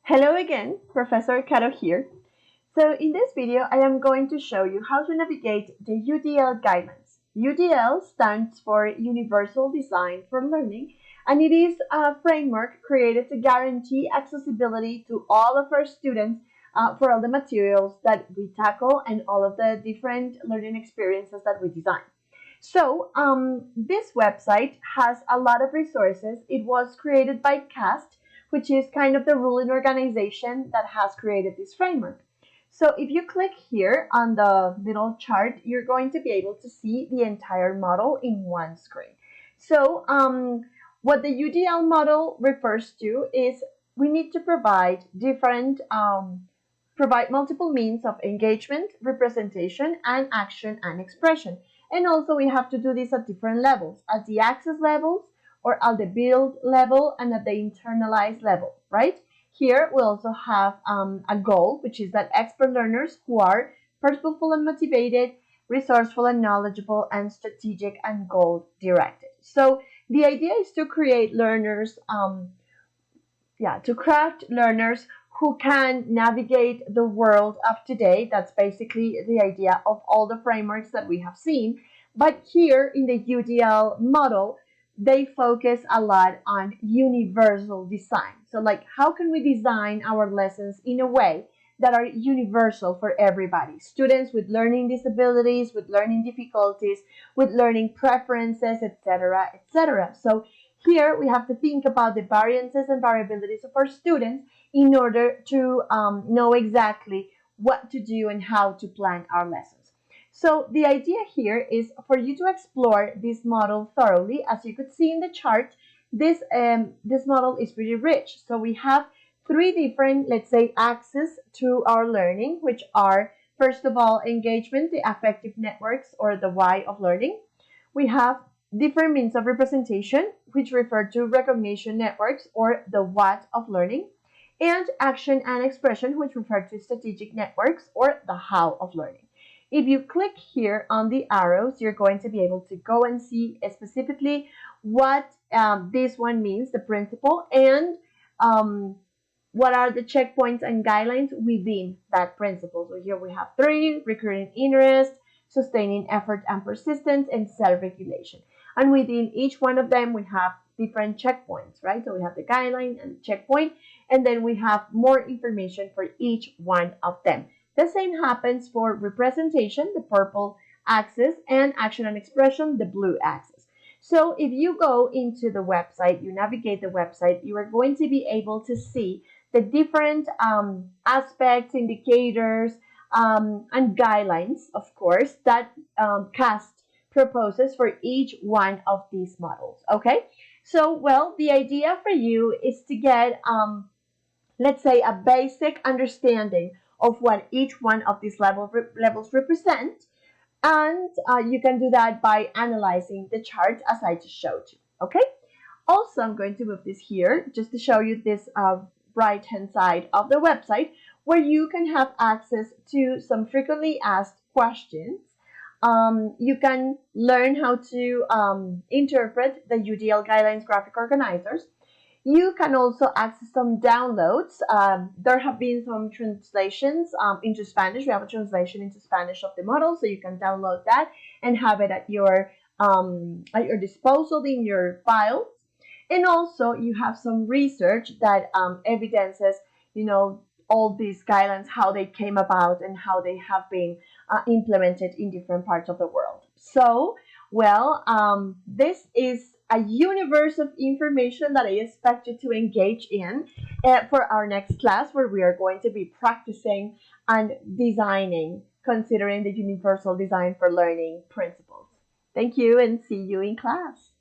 Hello again, Professor Caro here. So in this video, I am going to show you how to navigate the UDL guidelines. UDL stands for Universal Design for Learning, and it is a framework created to guarantee accessibility to all of our students for all the materials that we tackle and all of the different learning experiences that we design. So this website has a lot of resources. It was created by CAST, which is kind of the ruling organization that has created this framework. So if you click here on the little chart, you're going to be able to see the entire model in one screen. So what the UDL model refers to is we need to provide multiple means of engagement, representation, and action and expression. And also we have to do this at different levels, at the access levels, or at the build level, and at the internalized level, right? Here we also have a goal, which is that expert learners who are purposeful and motivated, resourceful and knowledgeable, and strategic and goal directed. So the idea is to create learners, to craft learners who can navigate the world of today. That's basically the idea of all the frameworks that we have seen. But here in the UDL model, they focus a lot on universal design. So like, how can we design our lessons in a way that are universal for everybody? Students with learning disabilities, with learning difficulties, with learning preferences, etc., etc. So here we have to think about the variances and variabilities of our students in order to know exactly what to do and how to plan our lessons. So the idea here is for you to explore this model thoroughly. As you could see in the chart, this model is pretty rich. So we have three different, let's say, axes to our learning, which are, first of all, engagement, the affective networks, or the why of learning. We have different means of representation, which refer to recognition networks, or the what of learning, and action and expression, which refer to strategic networks, or the how of learning. If you click here on the arrows, you're going to be able to go and see specifically what this one means, the principle, and what are the checkpoints and guidelines within that principle. So here we have three: recurring interest, sustaining effort and persistence, and self-regulation. And within each one of them, we have different checkpoints, right? So we have the guideline and the checkpoint, and then we have more information for each one of them. The same happens for representation, the purple axis, and action and expression, the blue axis. So if you go into the website, you navigate the website, you are going to be able to see the different aspects, indicators, and guidelines, of course, that CAST proposes for each one of these models, okay? So, well, the idea for you is to get, let's say, a basic understanding of what each one of these levels represent, and you can do that by analyzing the chart as I just showed you, okay? Also, I'm going to move this here just to show you this right-hand side of the website, where you can have access to some frequently asked questions. You can learn how to interpret the UDL Guidelines graphic organizers. You can also access some downloads. There have been some translations into Spanish. We have a translation into Spanish of the model, so you can download that and have it at your disposal in your files. And also, you have some research that evidences, all these guidelines, how they came about and how they have been implemented in different parts of the world. So, well, this is a universe of information that I expect you to engage in for our next class, where we are going to be practicing and designing, considering the universal design for learning principles. Thank you, and see you in class.